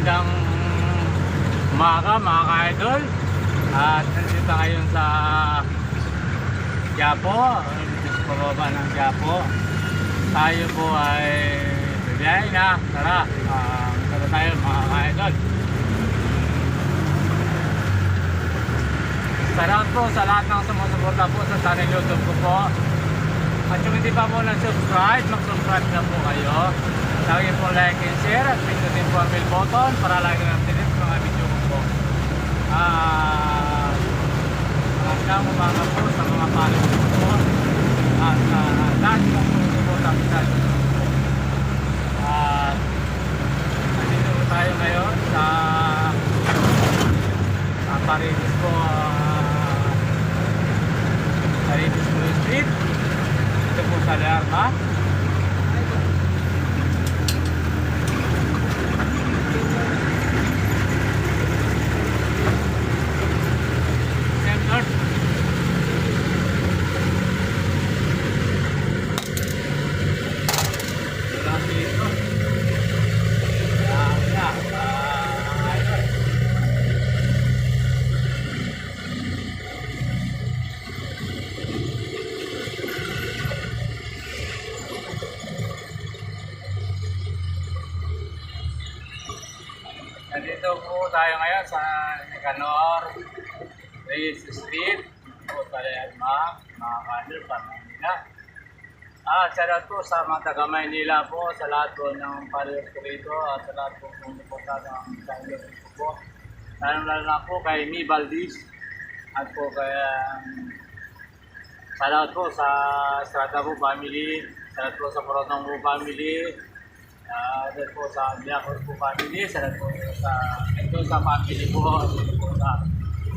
Magandang umaga mga ka-idol. At nandito ngayon sa Quiapo, pababa ng Quiapo. Tayo po ay bibiyahe na. Tara, tara tayo mga ka-idol. Salamat po sa lahat ng sumusuporta po sa channel YouTube ko po. At kung hindi pa po nag-subscribe, mag-subscribe na po kayo. Lagi po like and share at pindutin po ang bell button para lagi na tinis mga video ko po. Magandang umaga po sa mga followers ko po. At lahat ng sumusuporta po sa YouTube ko. At nandito po tayo ngayon sa Paredes po, Paredes po Street. Ito po sa Lerma. Nandito po tayo ngayon sa Nicanor Reyes Street po sa Lerma, mga ka-idol sa Manila. Shoutout po sa mga taga-Maynila po, sa lahat po ng followers ko rito at sa lahat po pumupunta ng channel ko po. Lalo na po kay Mi Valdez at po kay shoutout po sa Estrada po family, shoutout po sa Porotong po family. Dahil po sa Biacor po family, salamat po sa family po, po sa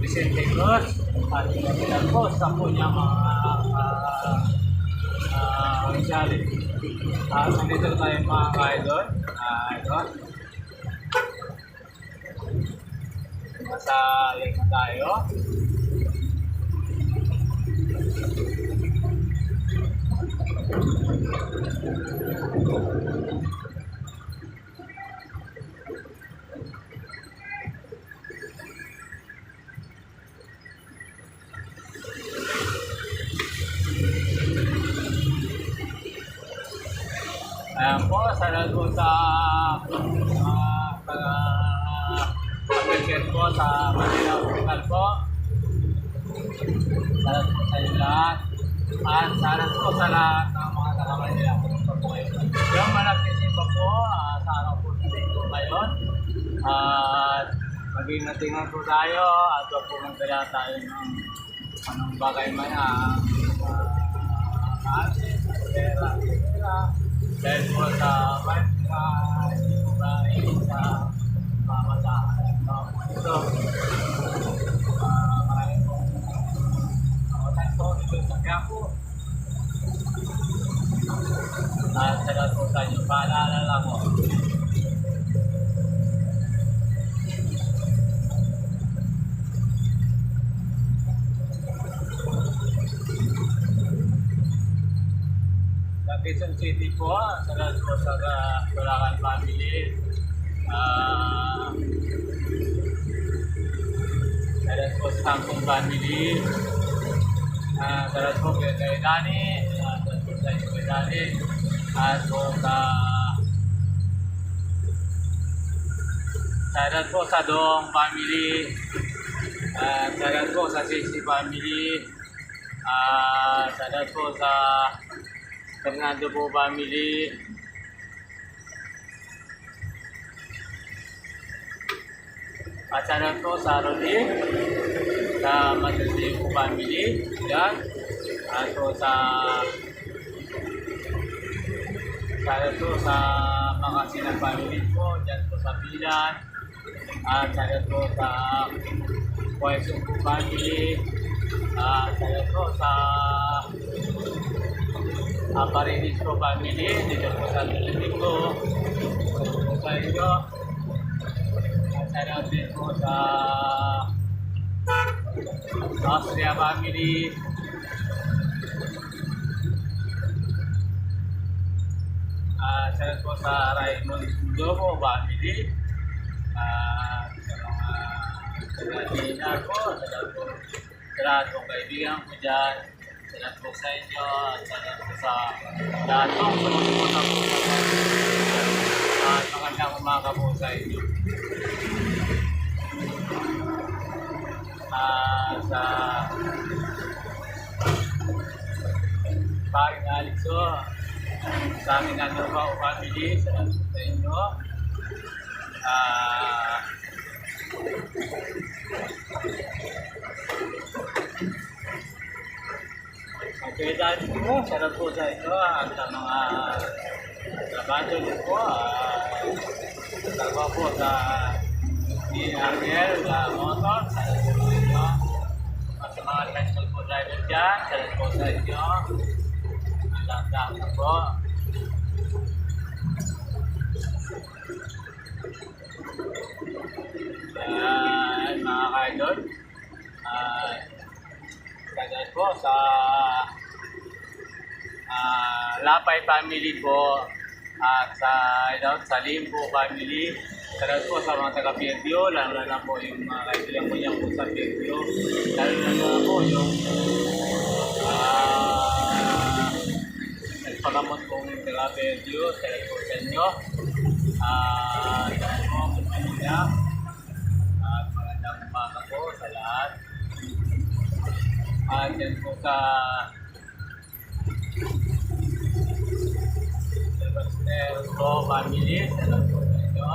Vicente Cruz, at salamat po sa po niya mga oficiality. Nandito tayo mga ka-idol. Nasa lake na tayo. Ayan po, salamat po sa pag-appreciate po sa Manila Hospital po. Salamat po sa inyo lahat. At salamat po sa lahat ng mga taga-Manila Hospital po kayo. Yung malapit pa po, sa araw po sa linggo ngayon. At mag-ingat-ingat po tayo at huwag po magdala tayo ng anong bagay man pera. Dahil po sa bansa, hindi po ba sa pamasahan ng mga ito. Maraming po. Ako tayo po dito sa Quiapo. At salamat po sa inyo. Paalala mo. Quezon City po, salamat po sa Bulacan family. Salamat po sa Tampong family. Salamat po kay Dani. Salamat po sa inyo kay Dani. At po salamat po sa Dong family. Salamat po sa Sisi family. Salamat po sa Fernando po family. At salamat po sa Rodin, sa Madrid po family. Yan. At po salamat po sa Pangasinan family po. Diyan po sa Bilan. At salamat po sa Quezon po family. Salamat po sa Paredes po family, dito po sa Tulitingo, dito po sa inyo. At salamat din po sa Austria family. Salamat po sa Raymond Domo family. Sa mga taga-dinar po, sa lahat po kaibigan ko dyan, sa lahat po sa inyo, at sa lahat po sa lahat po sumusunod po sa at magandang umaga po sa inyo. Sa paring Alixo, sa aming Nanuba o family, sa lahat po sa inyo. Okay, dahil po, sarap po sa inyo at sa mga trabaho din po. Trabaho po sa DRL Motor, sarap po sa inyo. At sa mga tricycle po driver dyan, sarap po sa inyo. Ang lahat po. Mga kaidol, kagad po sa Lapay family po at sa Limbo family, kagad po sa mga taga-Pierdio, lalo na po yung mga kaibigan ko niyan po sa Pierdio, lalo na po yung nagpagamot kong taga-Pierdio, kagad po sa inyo. Yan po, pamilya. At magandang umaga po sa lahat. At yan po sa Sebastian po family, salamat po sa inyo.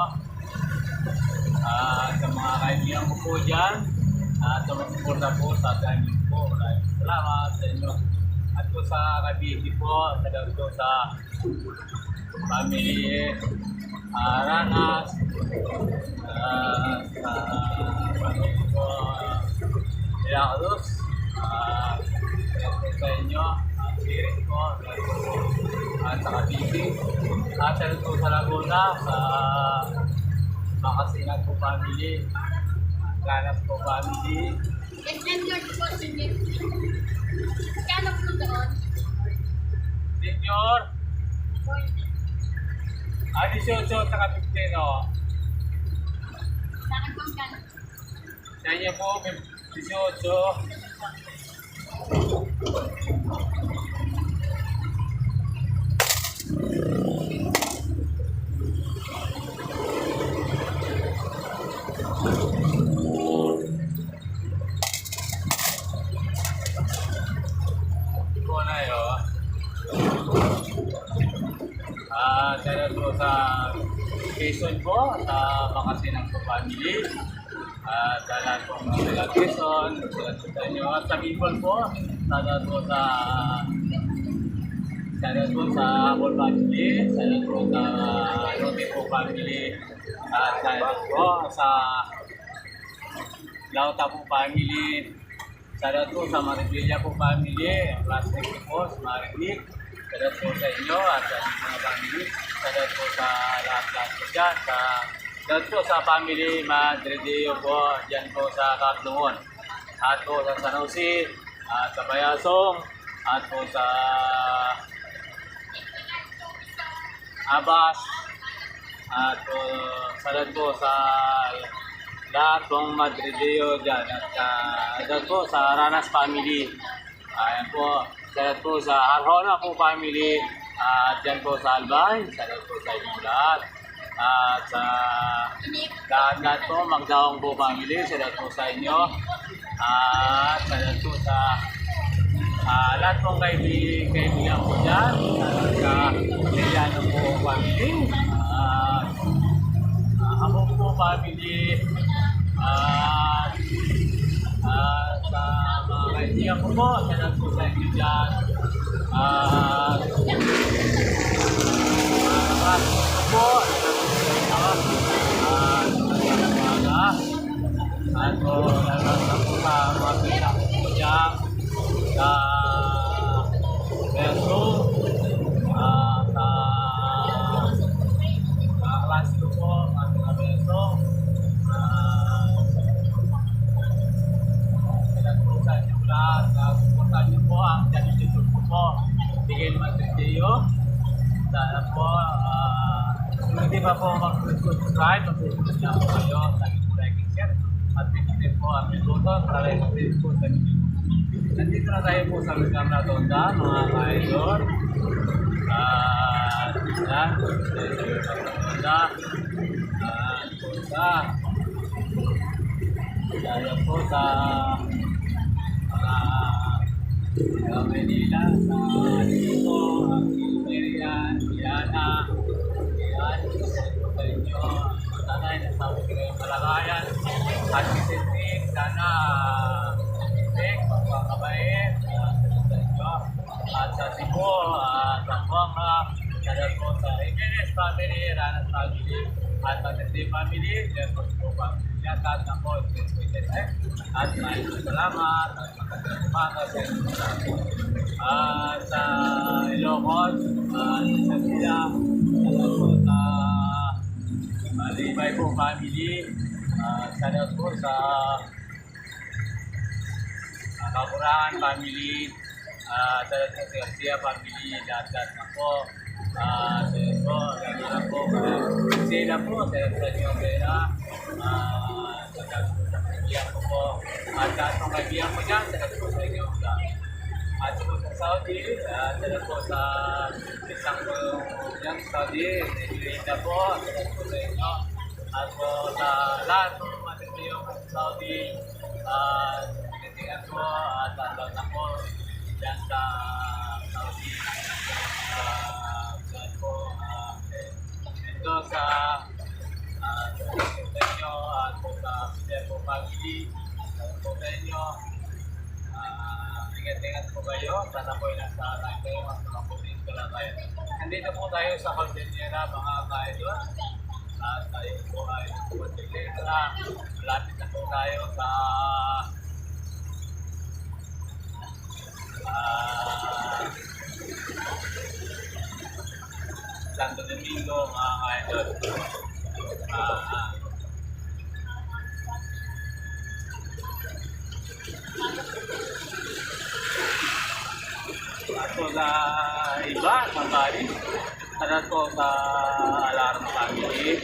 At sa mga kaibigan ko po dyan, at sa mga suporta po sa atin po, maraming salamat sa inyo. At po sa Kabiti po, salamat po sa family Ranas, sa family po Milagros, salamat po sa inyo. Sirit po, at sa Kabiti, at salamat po sa Laguna, sa Makasinan po family, Ganas po family. Senior po, senior. Kano po doon? Senior, 18 saka 15 o. Sa akin po kano? Sa inyo po, 18. Ito na yun. Salamat po sa Quezon po, sa Makasinan po family. Sa lahat po mga taga Quezon, salamat po sa inyo. At sa Bicol po, salamat po sa Apple family, salamat po sa Rote po family. At salamat po sa Lauta po family. Salamat po sa Maribilla po family, Plastic po sa Maribig. Salamat po sa inyo at sa mga family. Salamat po sa lahat-lahat po dyan. Salamat po sa family Madrideo po, dyan po sa Katlungon. At po sa San Jose, at sa Bayasong, at po sa Abas, at po salamat po sa lahat pong Madrideo dyan. At salamat po sa Ranas family. Ayan po. Salamat po sa Arjona po family. At dyan po sa Albay. Salamat po sa inyong lahat. At sa lahat po, Magdaong po family. Salamat po sa inyo. At salamat po sa lahat pong kaibigan po dyan. At sa Liliano po family. Ako po family. Sa mga kaibigan ko po, salamat po sa inyo dyan. Salamat po at po salamat po sa mga kaibigan ko po dyan. Sa Beso, sa klase ko po, mga Beso. Suportahan niyo po ang channel ko po. Bigay naman sa iyo. Sana po, hindi pa subscribe, mag-subscribe na po kayo sa aking like and share. At pindutin po ang pindutan para i-update po sa video. Nandito na tayo po sa Lugar na Tonda, mga ka-idol. At yan, Tonda. Tayo po sa Manila, sa dito, ang Irian, Diana, yan, sa inyo, tanay na sa kayo kalagayan, at kisitrik, sana, kisitrik, magpapabait, sa inyo, at sa Cebu, sa Buanga, sana po sa Jimenez family, Ranas family, at Matindi family, yan po po pamilya, at na po, at maraming salamat, at magandang umaga sa inyo. At sa Ilocos, sa Sila, po sa Malibay po family, sana po sa Kakurangan family, sana po sa Garcia family, lahat na po. Sana po, lagi na po, sila po, sana po sa inyo pera, sa kaibigan ko po, at lahat ng kaibigan ko dyan, sana po sa inyo. At po sa Saudi, sana po sa isang po yung Saudi, Linda po, sana po sa inyo. At po sa lahat po matindi yung Saudi, titingan po at lahat na po dyan sa Saudi. Dyan po, ito sa inyo at po sa Pidepo family, po sa inyo. Ingat-ingat po kayo. Sana po nasa tayo kayo. Mas makapunin ko lang tayo. Nandito po tayo sa Cordillera, mga ka-idol. At tayo po ay Cordillera. Malapit na po tayo sa Santo Domingo, mga ka-idol. At po sa iba, sa bali, at po sa Alarm family,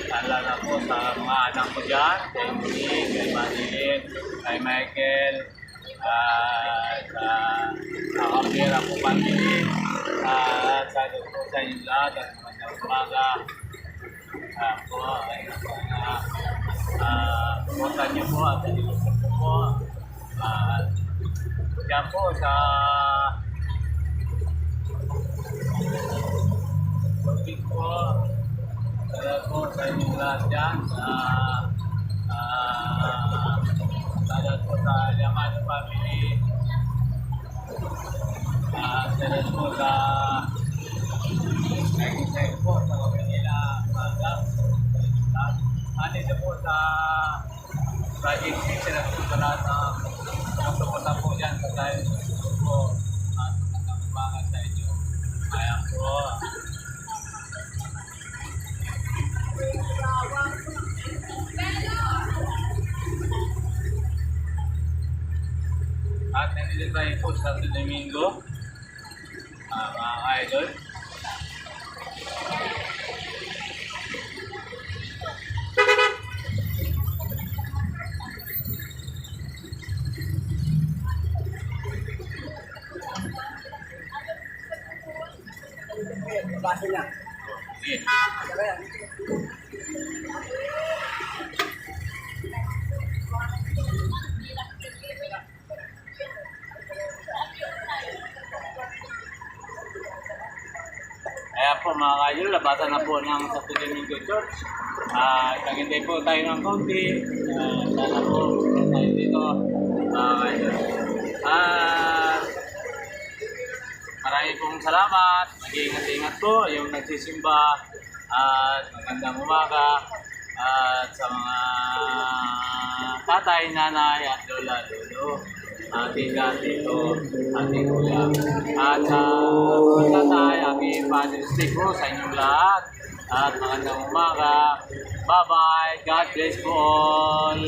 lalo na po sa mga anak ko dyan, kay Muni, kay Marilyn, kay Michael, at sa Kapira po family, at sa po sa inyo lahat, at magandang umaga. Po, ay pumuntan niyo po at nilimutan ko po. Diyan po sa Tubig po, sana po sa inyong lahat dyan, sana po sa Yamano family, sana po sa Nagkisay po sa Manila, dito po sa Project 6, sana po sa lahat na pupunta po dyan sa tayo po at magandang umaga sa inyo. Ayan po. At nandito tayo po sa Santo Domingo, mga idol. Base na. Sige. Kaya po mga kaidol, labatan na po ng Santo Domingo Church. Naghintay po tayo ng kaunti. Sana po tayo dito mga kaidol. Marami pong salamat. Mag-iingat-ingat po yung nagsisimba. At magandang umaga. At sa mga tatay, nanay, at lola, lolo, ating tito, ating kuya. At sa mga tatay, happy Father's Day po sa inyong lahat. At magandang umaga. Bye-bye. God bless po all.